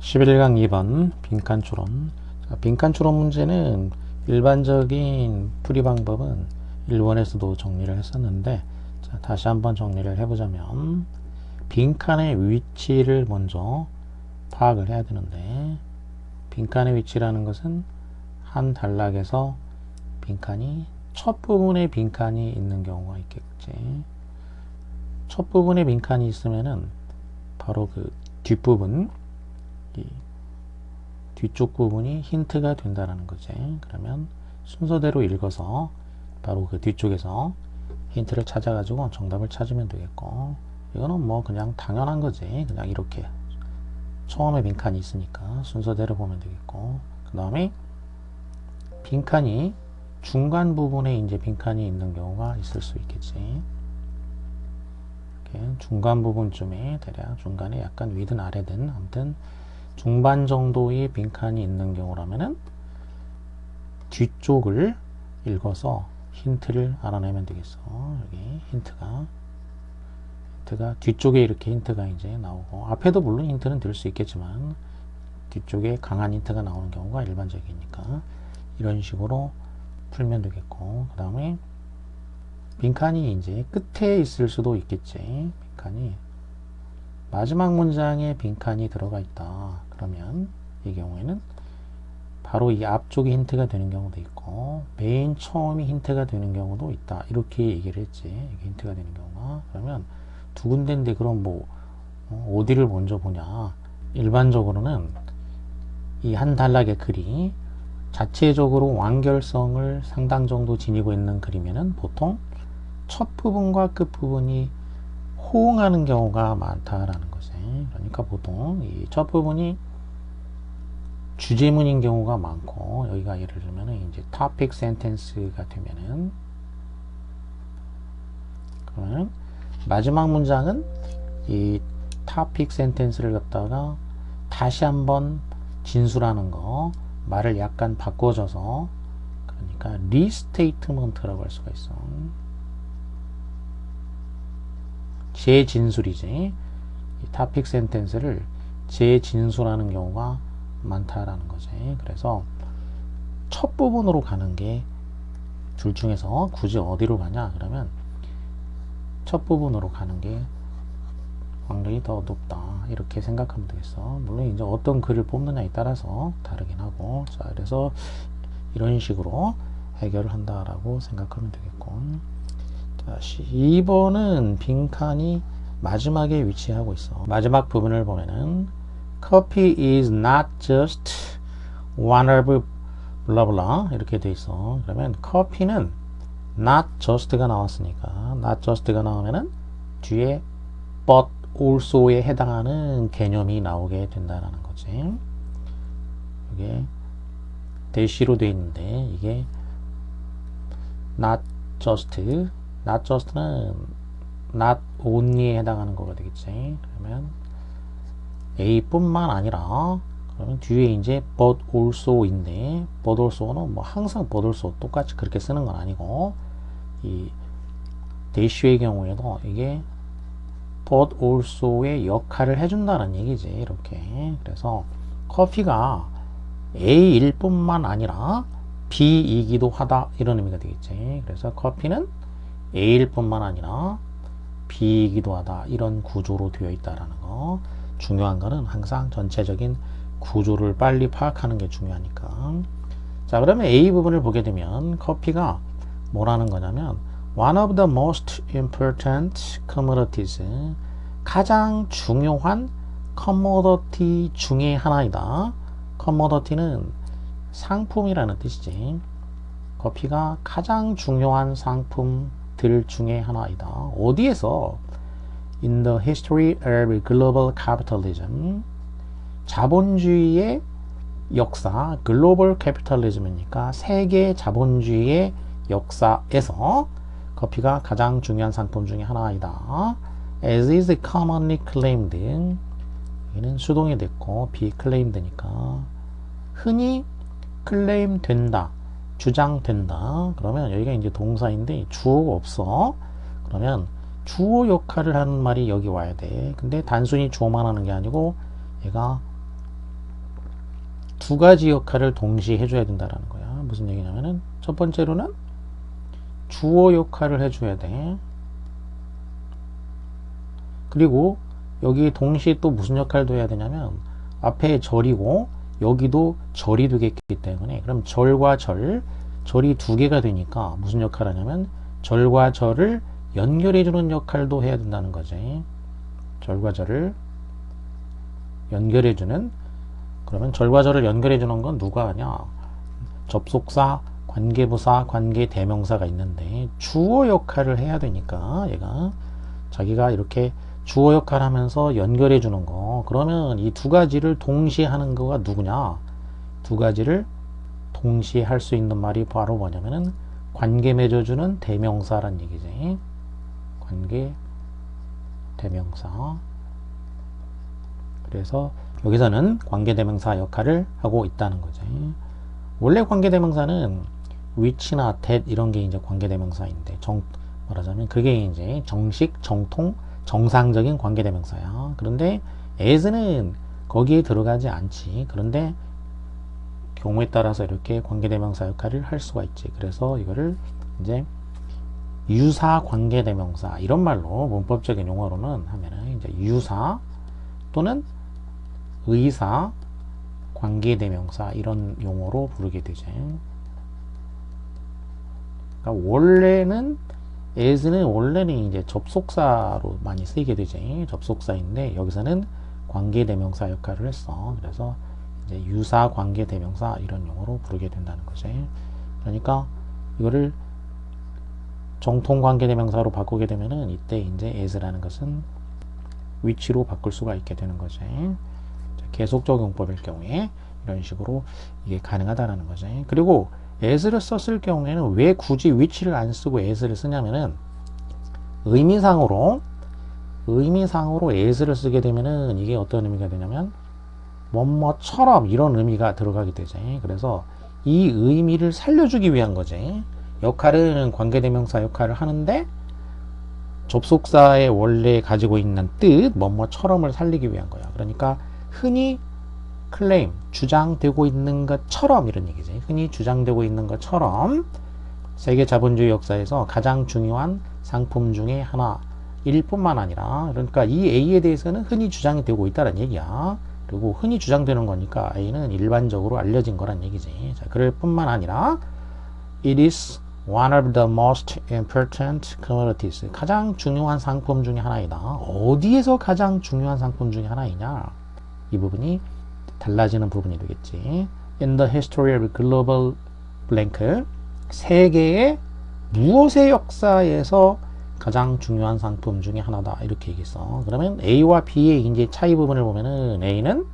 11강 2번 빈칸 추론. 빈칸 추론 문제는 일반적인 풀이 방법은 1번에서도 정리를 했었는데, 다시 한번 정리를 해보자면 빈칸의 위치를 먼저 파악을 해야 되는데, 빈칸의 위치라는 것은 한 단락에서 빈칸이 첫 부분에 빈칸이 있는 경우가 있겠지. 첫 부분에 빈칸이 있으면은 바로 그 뒷부분, 이 뒤쪽 부분이 힌트가 된다는 거지. 그러면 순서대로 읽어서 바로 그 뒤쪽에서 힌트를 찾아가지고 정답을 찾으면 되겠고, 이거는 뭐 그냥 당연한 거지. 그냥 이렇게 처음에 빈칸이 있으니까 순서대로 보면 되겠고, 그 다음에 빈칸이 중간 부분에 이제 빈칸이 있는 경우가 있을 수 있겠지. 이렇게 중간 부분쯤에 대략 중간에 약간 위든 아래든 아무튼 중반 정도의 빈칸이 있는 경우라면은 뒤쪽을 읽어서 힌트를 알아내면 되겠어. 여기 힌트가 뒤쪽에 이렇게 힌트가 이제 나오고, 앞에도 물론 힌트는 될 수 있겠지만 뒤쪽에 강한 힌트가 나오는 경우가 일반적이니까 이런 식으로 풀면 되겠고, 그 다음에 빈칸이 이제 끝에 있을 수도 있겠지. 빈칸이 마지막 문장에 빈칸이 들어가 있다. 그러면 이 경우에는 바로 이 앞쪽이 힌트가 되는 경우도 있고, 맨 처음이 힌트가 되는 경우도 있다. 이렇게 얘기를 했지. 이게 힌트가 되는 경우가. 그러면 두 군데인데 그럼 뭐 어디를 먼저 보냐. 일반적으로는 이 한 단락의 글이 자체적으로 완결성을 상당 정도 지니고 있는 글이면은 보통 첫 부분과 끝 부분이 호응하는 경우가 많다라는 거지. 그러니까 보통 이 첫 부분이 주제문인 경우가 많고, 여기가 예를 들면 이제 topic sentence가 되면은, 그러면 마지막 문장은 이 topic sentence를 갖다가 다시 한번 진술하는 거, 말을 약간 바꿔줘서, 그러니까 restatement라고 할 수가 있어. 재진술이지. 이 topic sentence를 재진술하는 경우가 많다라는 거지. 그래서 첫 부분으로 가는 게 둘 중에서 굳이 어디로 가냐 그러면 첫 부분으로 가는 게 확률이 더 높다, 이렇게 생각하면 되겠어. 물론 이제 어떤 글을 뽑느냐에 따라서 다르긴 하고, 자, 그래서 이런 식으로 해결을 한다라고 생각하면 되겠고, 자, 2번은 빈칸이 마지막에 위치하고 있어. 마지막 부분을 보면은 Coffee is not just one of blah blah 이렇게 돼 있어. 그러면 커피는 not just가 나왔으니까 not just가 나오면은 뒤에 but also에 해당하는 개념이 나오게 된다는 거지. 이게 대시로 돼 있는데 이게 not just는 not only에 해당하는 거가 되겠지. 그러면 A뿐만 아니라, 그러면 뒤에 이제 but also인데, but also는 뭐 항상 but also 똑같이 그렇게 쓰는 건 아니고, 이 대시의 경우에도 이게 but also의 역할을 해준다는 얘기지. 이렇게. 그래서 커피가 A일 뿐만 아니라 B이기도 하다, 이런 의미가 되겠지. 그래서 커피는 A일 뿐만 아니라 B이기도 하다, 이런 구조로 되어 있다라는 거. 중요한 거는 항상 전체적인 구조를 빨리 파악하는 게 중요하니까. 자, 그러면 A 부분을 보게 되면 커피가 뭐라는 거냐면 one of the most important commodities, 가장 중요한 commodity 중에 하나이다. commodity는 상품이라는 뜻이지. 커피가 가장 중요한 상품들 중에 하나이다. 어디에서? In the history of global capitalism, 자본주의의 역사, 글로벌 캐피탈리즘이니까 세계 자본주의의 역사에서 커피가 가장 중요한 상품 중에 하나이다. As is commonly claimed, 여기는 수동이 됐고 be claimed니까 흔히 claim 된다, 주장된다. 그러면 여기가 이제 동사인데 주어가 없어. 그러면 주어 역할을 하는 말이 여기 와야 돼. 근데 단순히 주어만 하는 게 아니고 얘가 두 가지 역할을 동시에 해줘야 된다라는 거야. 무슨 얘기냐면은 첫 번째로는 주어 역할을 해줘야 돼. 그리고 여기 동시에 또 무슨 역할도 해야 되냐면 앞에 절이고 여기도 절이 되겠기 때문에 그럼 절과 절이 두 개가 되니까 무슨 역할을 하냐면 절과 절을 연결해주는 역할도 해야 된다는 거지. 절과 절을 연결해주는, 그러면 절과 절을 연결해주는 건 누가 하냐? 접속사, 관계부사, 관계대명사가 있는데 주어 역할을 해야 되니까 얘가 자기가 이렇게 주어 역할 하면서 연결해 주는 거, 그러면 이 두 가지를 동시에 하는 거가 누구냐? 두 가지를 동시에 할 수 있는 말이 바로 뭐냐면은 관계 맺어주는 대명사란 얘기지. 관계 대명사. 그래서 여기서는 관계 대명사 역할을 하고 있다는 거지. 원래 관계 대명사는 which나 that 이런 게 이제 관계 대명사인데 말하자면 그게 이제 정식, 정통, 정상적인 관계대명사야. 그런데 as는 거기에 들어가지 않지. 그런데 경우에 따라서 이렇게 관계대명사 역할을 할 수가 있지. 그래서 이거를 이제 유사 관계대명사 이런 말로 문법적인 용어로는 하면은 이제 유사 또는 의사 관계대명사 이런 용어로 부르게 되죠. 그러니까 원래는 이제 접속사로 많이 쓰이게 되지. 접속사인데 여기서는 관계대명사 역할을 했어. 그래서 이제 유사 관계대명사 이런 용어로 부르게 된다는 거지. 그러니까 이거를 정통 관계대명사로 바꾸게 되면은 이때 이제 as라는 것은 which로 바꿀 수가 있게 되는 거지. 계속적 용법일 경우에 이런 식으로 이게 가능하다라는 거지. 그리고 as를 썼을 경우에는 왜 굳이 which를 안 쓰고 as를 쓰냐면은 의미상으로 as를 쓰게 되면은 이게 어떤 의미가 되냐면 뭐뭐처럼 이런 의미가 들어가게 되지. 그래서 이 의미를 살려주기 위한 거지. 역할은 관계대명사 역할을 하는데 접속사의 원래 가지고 있는 뜻 뭐뭐처럼을 살리기 위한 거야. 그러니까 흔히 클레임, 주장되고 있는 것처럼 이런 얘기지. 흔히 주장되고 있는 것처럼 세계 자본주의 역사에서 가장 중요한 상품 중에 하나일 뿐만 아니라, 그러니까 이 A에 대해서는 흔히 주장이 되고 있다는 얘기야. 그리고 흔히 주장되는 거니까 A는 일반적으로 알려진 거란 얘기지. 자, 그럴 뿐만 아니라 It is one of the most important commodities. 가장 중요한 상품 중에 하나이다. 어디에서 가장 중요한 상품 중에 하나이냐? 이 부분이 달라지는 부분이 되겠지. In the history of global blank. 세계의 무엇의 역사에서 가장 중요한 상품 중에 하나다. 이렇게 얘기했어. 그러면 A와 B의 이제 차이 부분을 보면은 A는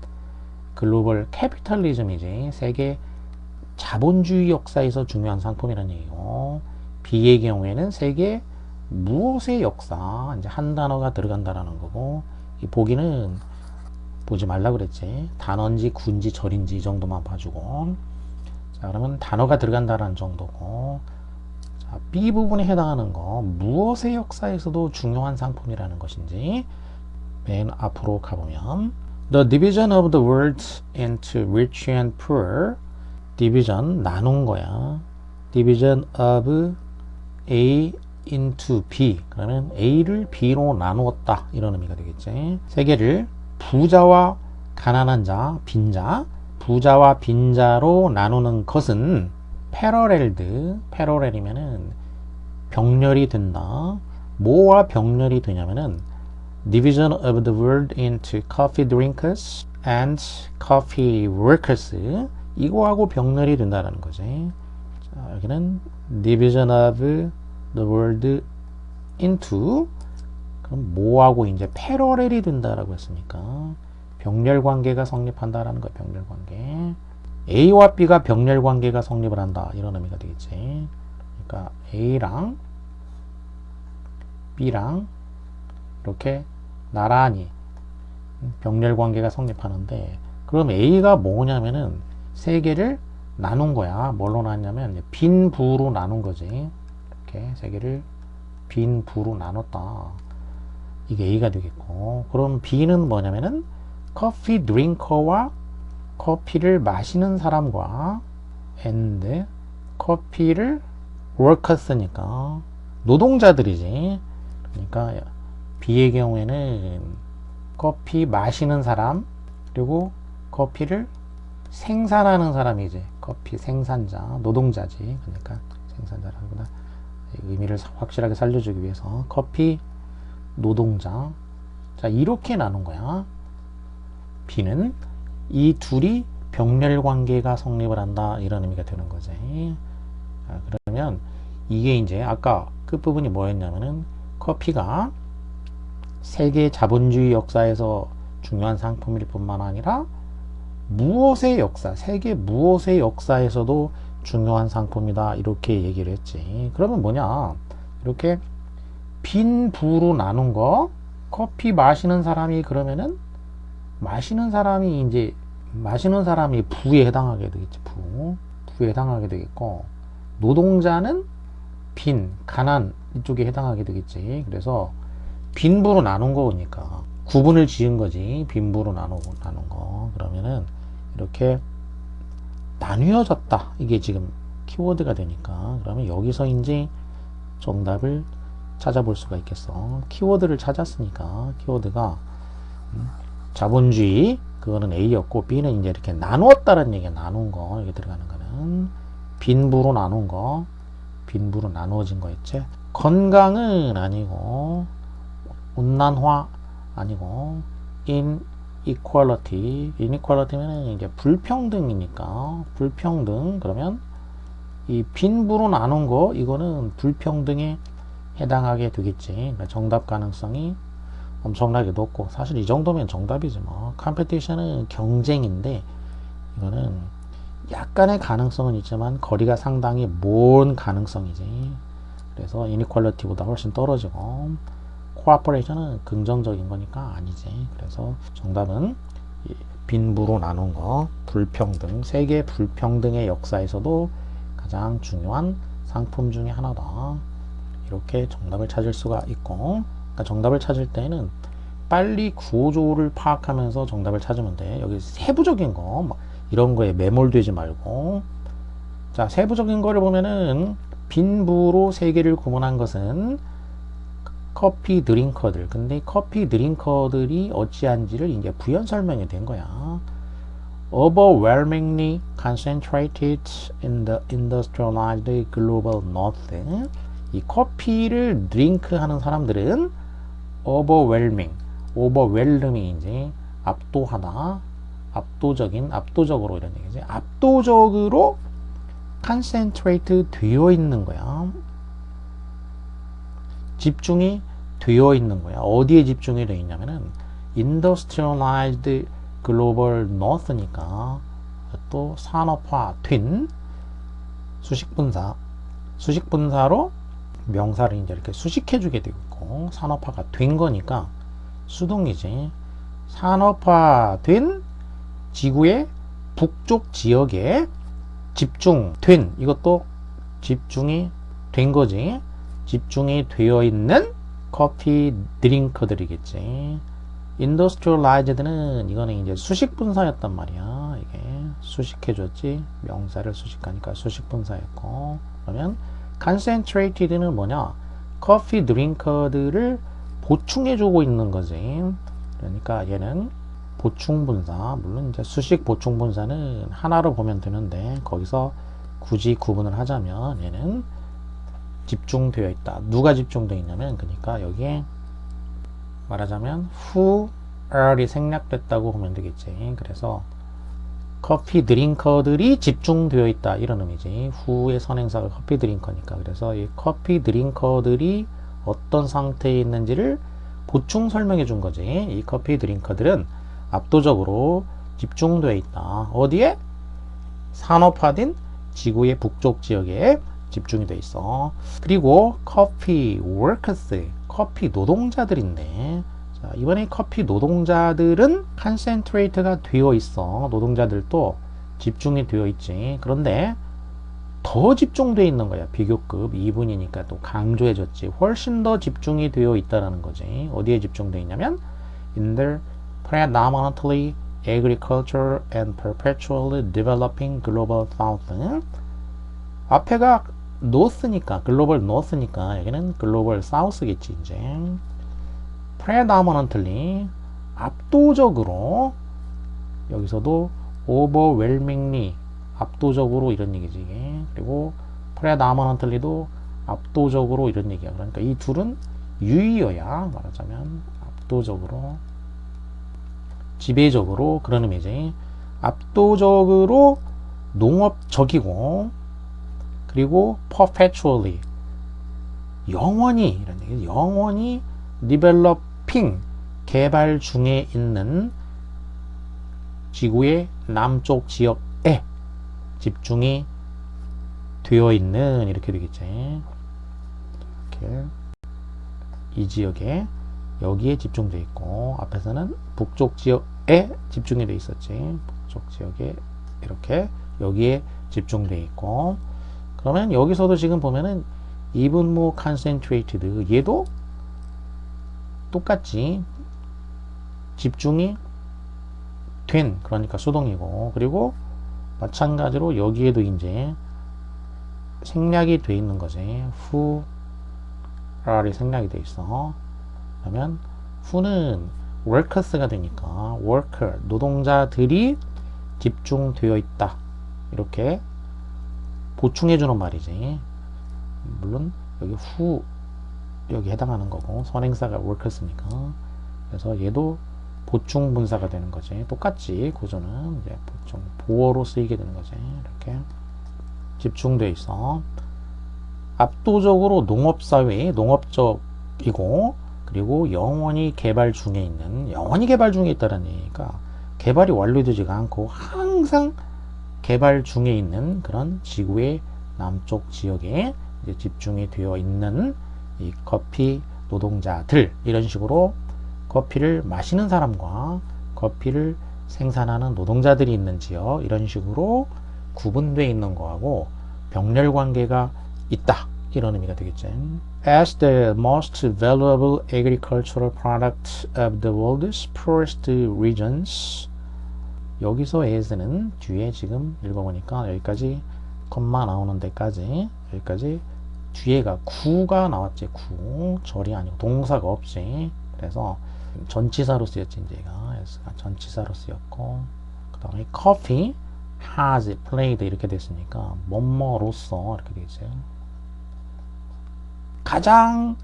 글로벌 캐피탈리즘이지. 세계 자본주의 역사에서 중요한 상품이라는 얘기고, B의 경우에는 세계 무엇의 역사, 이제 한 단어가 들어간다라는 거고, 이 보기는 보지 말라 그랬지. 단어인지 군지 절인지 이 정도만 봐주고. 자, 그러면 단어가 들어간다라는 정도고, 자, B 부분에 해당하는 거 무엇의 역사에서도 중요한 상품이라는 것인지 맨 앞으로 가보면 The division of the world into rich and poor. 디비전 나눈 거야. division of A into B. 그러면 A를 B로 나누었다. 이런 의미가 되겠지. 세계를 부자와 가난한 자, 빈자, 부자와 빈자로 나누는 것은 패러렐이면은 병렬이 된다. 뭐와 병렬이 되냐면은 division of the world into coffee drinkers and coffee workers. 이거하고 병렬이 된다는 거지. 자, 여기는 division of the world into, 그럼 뭐하고 이제 패러렐이 된다라고 했으니까 병렬 관계가 성립한다라는 거야. 병렬 관계. A와 B가 병렬 관계가 성립을 한다. 이런 의미가 되겠지. 그러니까 A랑 B랑 이렇게 나란히 병렬 관계가 성립하는데, 그럼 A가 뭐냐면은 세계를 나눈 거야. 뭘로 나눴냐면 빈 부로 나눈 거지. 이렇게 세계를 빈 부로 나눴다. 이게 A가 되겠고, 그럼 B는 뭐냐면은 커피 드링커와 커피를 마시는 사람과 and 커피를 workers니까 노동자들이지. 그러니까 B의 경우에는 커피 마시는 사람 그리고 커피를 생산하는 사람이지. 커피 생산자, 노동자지. 그러니까 생산자라기보다 의미를 확실하게 살려주기 위해서 커피 노동자. 자, 이렇게 나눈 거야. B는 이 둘이 병렬 관계가 성립을 한다, 이런 의미가 되는 거지. 자, 그러면 이게 이제 아까 끝부분이 뭐였냐면은 커피가 세계 자본주의 역사에서 중요한 상품일 뿐만 아니라 무엇의 역사, 세계 무엇의 역사에서도 중요한 상품이다, 이렇게 얘기를 했지. 그러면 뭐냐, 이렇게 빈 부로 나눈 거, 커피 마시는 사람이 그러면은 마시는 사람이 이제 마시는 사람이 부에 해당하게 되겠지. 부에 해당하게 되겠고, 노동자는 빈, 가난 이쪽에 해당하게 되겠지. 그래서 빈부로 나눈 거니까 구분을 지은 거지. 빈부로 나눈 거. 그러면은 이렇게 나뉘어졌다, 이게 지금 키워드가 되니까, 그러면 여기서 이제 정답을 찾아볼 수가 있겠어. 키워드를 찾았으니까 키워드가 자본주의, 그거는 A였고, B는 이제 이렇게 나누었다는 얘기야. 나눈 거, 여기 들어가는 거는 빈부로 나눈 거, 빈부로 나누어진 거였지. 건강은 아니고, 온난화 아니고, inequality면은 이제 불평등이니까, 불평등. 그러면 이 빈부로 나눈 거, 이거는 불평등에 해당하게 되겠지. 그러니까 정답 가능성이 엄청나게 높고, 사실 이 정도면 정답이지 뭐. 컴피티션은 경쟁인데, 이거는 약간의 가능성은 있지만 거리가 상당히 먼 가능성이지. 그래서 이니퀄리티보다 훨씬 떨어지고, 코어퍼레이션은 긍정적인 거니까 아니지. 그래서 정답은 빈부로 나눈 거, 불평등, 세계 불평등의 역사에서도 가장 중요한 상품 중에 하나다, 이렇게 정답을 찾을 수가 있고, 그러니까 정답을 찾을 때는 빨리 구조를 파악하면서 정답을 찾으면 돼. 여기 세부적인 거, 막 이런 거에 매몰되지 말고. 자, 세부적인 거를 보면은 빈부로 세 개를 구분한 것은 커피 드링커들. 근데 커피 드링커들이 어찌한지를 이제 부연 설명이 된 거야. Overwhelmingly concentrated in the industrialized global north. 이 커피를 드링크 하는 사람들은 overwhelming 이제 압도하다, 압도적으로 이런 얘기지. 압도적으로 concentrate 되어 있는 거야. 집중이 되어 있는 거야. 어디에 집중이 되어 있냐면은 industrialized global north니까 또 산업화된 수식분사로 명사를 이제 이렇게 수식해주게 되고 있고, 산업화가 된 거니까 수동이지. 산업화된 지구의 북쪽 지역에 집중된, 이것도 집중이 된 거지. 집중이 되어 있는 커피 드링커들이겠지. industrialized는 이거는 이제 수식 분사였단 말이야. 이게 수식해줬지. 명사를 수식하니까 수식 분사였고. 그러면 concentrated는 뭐냐? 커피 드링커들을 보충해주고 있는 거지. 그러니까 얘는 보충 분사. 물론 이제 수식 보충 분사는 하나로 보면 되는데, 거기서 굳이 구분을 하자면 얘는 집중되어 있다. 누가 집중되어 있냐면, 그러니까 여기에 말하자면 who are이 생략됐다고 보면 되겠지. 그래서 커피 드링커들이 집중되어 있다, 이런 의미지. who의 선행사가 커피 드링커니까. 그래서 이 커피 드링커들이 어떤 상태에 있는지를 보충 설명해 준 거지. 이 커피 드링커들은 압도적으로 집중되어 있다. 어디에? 산업화된 지구의 북쪽 지역에 집중이 돼 있어. 그리고 커피 workers, 커피 노동자들인데, 자, 이번에 커피 노동자들은 concentrate가 되어 있어. 노동자들도 집중이 되어 있지. 그런데 더 집중되어 있는 거야. 비교급 2분이니까 또 강조해줬지. 훨씬 더 집중이 되어 있다는 거지. 어디에 집중되어 있냐면 in their predominantly agriculture and perpetually developing global south. 앞에가 north니까 global north니까 여기는 global south겠지 이제. predominantly 압도적으로 여기서도 overwhelmingly 압도적으로 이런 얘기지 이게. 그리고 predominantly도 압도적으로 이런 얘기야. 그러니까 이 둘은 유의어야. 말하자면 압도적으로 지배적으로 그런 의미지. 압도적으로 농업적이고 그리고 perpetually 영원히 이런 얘기. 영원히 developing 개발 중에 있는 지구의 남쪽 지역에 집중이 되어 있는 이렇게 되겠지. 이렇게 이 지역에 여기에 집중되어 있고 앞에서는 북쪽 지역에 집중이 되어 있었지. 북쪽 지역에 이렇게 여기에 집중되어 있고 그러면 여기서도 지금 보면은 even more concentrated 얘도 똑같이 집중이 된 그러니까 수동이고 그리고 마찬가지로 여기에도 이제 생략이 돼 있는 거지. who are이 생략이 돼 있어. 그러면 who는 workers가 되니까 worker 노동자들이 집중되어 있다 이렇게 보충해 주는 말이지. 물론 여기 who 여기 해당하는 거고 선행사가 workers니까 그래서 얘도 보충 분사가 되는 거지. 똑같지 구조는 이제 보충 보어로 쓰이게 되는 거지. 이렇게 집중되어 있어. 압도적으로 농업사회 농업적이고 그리고 영원히 개발 중에 있는 영원히 개발 중에 있다는 얘기가 개발이 완료되지가 않고 항상 개발 중에 있는 그런 지구의 남쪽 지역에 이제 집중이 되어 있는 이 커피 노동자들 이런 식으로 커피를 마시는 사람과 커피를 생산하는 노동자들이 있는 지역 이런 식으로 구분되어 있는 거하고 병렬 관계가 있다 이런 의미가 되겠죠. As the most valuable agricultural product of the world's poorest regions 여기서 as는 뒤에 지금 읽어보니까 여기까지 컴마 나오는 데까지 여기까지 뒤에가 구가 나왔지. 구 절이 아니고 동사가 없지. 그래서 전치사로 쓰였지 이제 얘가 전치사로 쓰였고 그 다음에 coffee has played 이렇게 됐으니까 뭐뭐로서 이렇게 되겠죠. 가장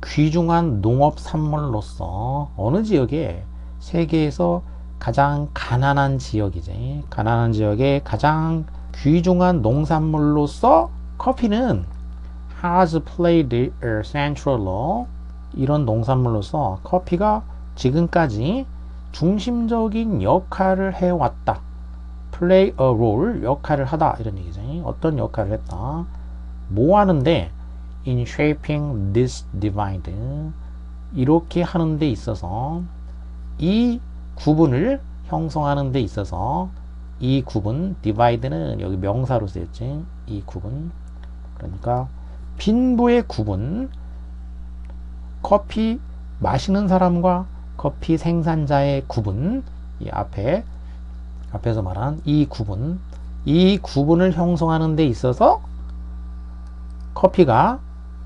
귀중한 농업 산물로서 어느 지역에 세계에서 가장 가난한 지역이지. 가난한 지역에 가장 귀중한 농산물로서 커피는 has played a central role 이런 농산물로서 커피가 지금까지 중심적인 역할을 해왔다. play a role 역할을 하다 이런 얘기지. 어떤 역할을 했다. 뭐 하는데 in shaping this divide 이렇게 하는 데 있어서 이 구분을 형성하는 데 있어서 이 구분 divide는 여기 명사로 쓰였지. 이 구분 그러니까 빈부의 구분 커피 마시는 사람과 커피 생산자의 구분 이 앞에서 말한 이 구분을 형성하는 데 있어서 커피가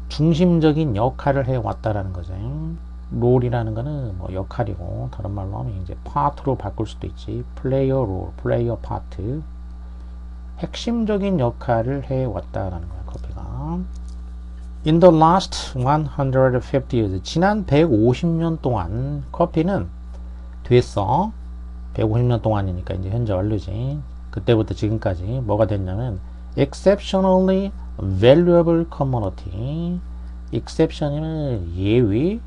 중심적인 역할을 해왔다라는 거죠. 롤이라는 거는 뭐 역할이고 다른 말로 하면 이제 파트로 바꿀 수도 있지. 플레이어 롤, 플레이어 파트 핵심적인 역할을 해왔다라는 거야 커피가. In the last 150 years 지난 150년 동안 커피는 됐어. 150년 동안이니까 이제 현재 완료지. 그때부터 지금까지 뭐가 됐냐면 exceptionally valuable commodity exception이면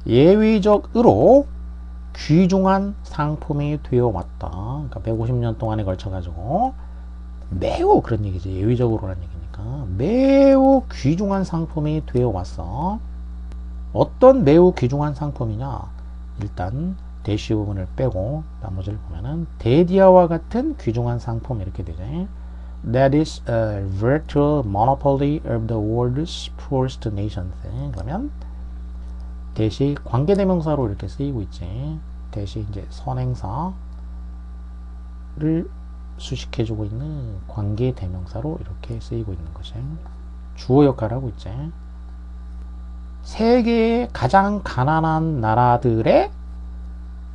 예외적으로 귀중한 상품이 되어 왔다. 그러니까 150년 동안에 걸쳐 가지고 매우 그런 얘기지. 예외적으로라는 얘기니까 매우 귀중한 상품이 되어 왔어. 어떤 매우 귀중한 상품이냐? 일단 대시 부분을 빼고 나머지를 보면은 데디아와 같은 귀중한 상품 이렇게 되죠. That is a virtual monopoly of the world's poorest nations. 그러면 대시 관계대명사로 이렇게 쓰이고 있지. 대시 이제 선행사를 수식해주고 있는 관계 대명사로 이렇게 쓰이고 있는 거지. 주어 역할을 하고 있지. 세계의 가장 가난한 나라들의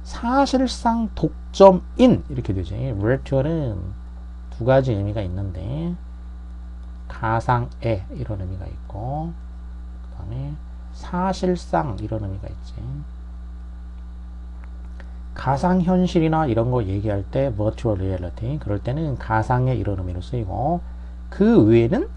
사실상 독점인 이렇게 되지. virtual은 두 가지 의미가 있는데 가상의 이런 의미가 있고 그 다음에 사실상 이런 의미가 있지. 가상현실이나 이런 거 얘기할 때 virtual reality 그럴 때는 가상의 이런 의미로 쓰이고 그 외에는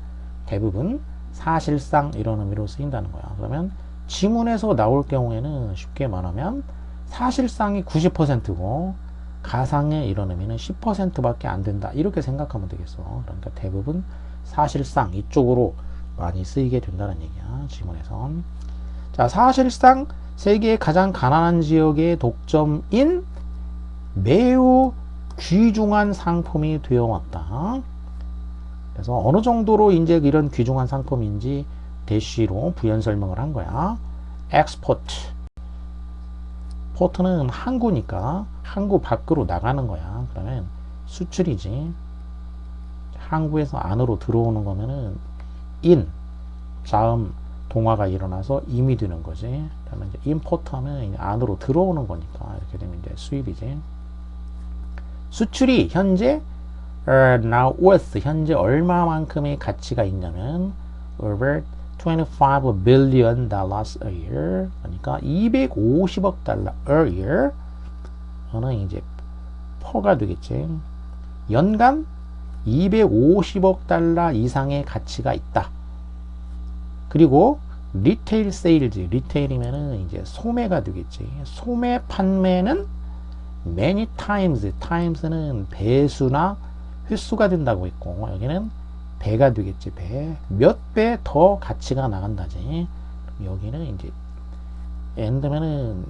대부분 사실상 이런 의미로 쓰인다는 거야. 그러면 지문에서 나올 경우에는 쉽게 말하면 사실상이 90%고 가상의 이런 의미는 10%밖에 안 된다 이렇게 생각하면 되겠어. 그러니까 대부분 사실상 이쪽으로 많이 쓰이게 된다는 얘기야. 지문에서. 자, 사실상 세계의 가장 가난한 지역의 독점인 매우 귀중한 상품이 되어왔다. 그래서 어느 정도로 이제 이런 귀중한 상품인지 대쉬로 부연 설명을 한 거야. export. 포트는 항구니까 항구 밖으로 나가는 거야. 그러면 수출이지. 항구에서 안으로 들어오는 거면은 in 다음 동화가 일어나서 임이 되는 거지. 그러면 이제 import 하면 안으로 들어오는 거니까 이렇게 되면 이제 수입이지. 수출이 현재 now worth 현재 얼마만큼의 가치가 있냐면 over 25 billion dollars a year 그러니까 250억 달러 a year 저는 이제 퍼가 되겠지. 연간 250억 달러 이상의 가치가 있다. 그리고 리테일 세일즈, 리테일이면은 이제 소매가 되겠지. 소매 판매는 many times, times는 배수나 횟수가 된다고 했고 여기는 배가 되겠지. 배. 몇 배 더 가치가 나간다지. 여기는 이제 end면은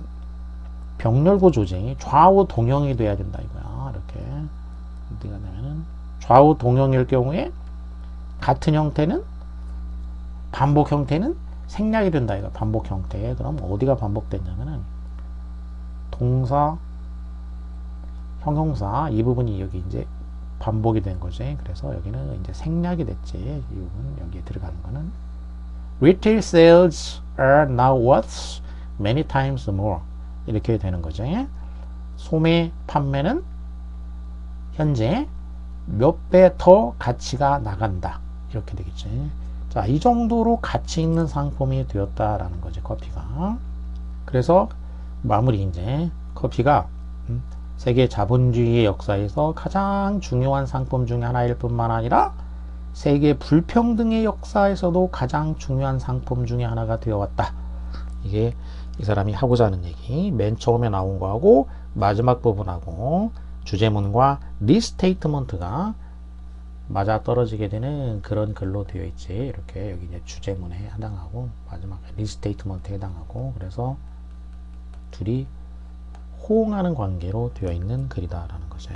병렬고 조정이 좌우 동형이 돼야 된다 이거야. 이렇게 어디가 되면은 좌우 동형일 경우에 같은 형태는 반복 형태는 생략이 된다 이거. 반복 형태. 그럼 어디가 반복됐냐면은 동사, 형용사 이 부분이 여기 이제 반복이 된 거지. 그래서 여기는 이제 생략이 됐지. 이 부분 여기에 들어가는 거는 retail sales are now worth many times more 이렇게 되는 거죠. 소매 판매는 현재 몇 배 더 가치가 나간다 이렇게 되겠지. 자, 이 정도로 가치 있는 상품이 되었다라는 거지 커피가. 그래서 마무리 이제 커피가 세계 자본주의의 역사에서 가장 중요한 상품 중에 하나일 뿐만 아니라 세계 불평등의 역사에서도 가장 중요한 상품 중에 하나가 되어왔다. 이게 이 사람이 하고자 하는 얘기. 맨 처음에 나온 거하고 마지막 부분하고 주제문과 리스테이트먼트가 맞아 떨어지게 되는 그런 글로 되어 있지. 이렇게 여기 이제 주제문에 해당하고 마지막 리스테이트먼트에 해당하고 그래서 둘이 호응하는 관계로 되어 있는 글이다라는 거죠.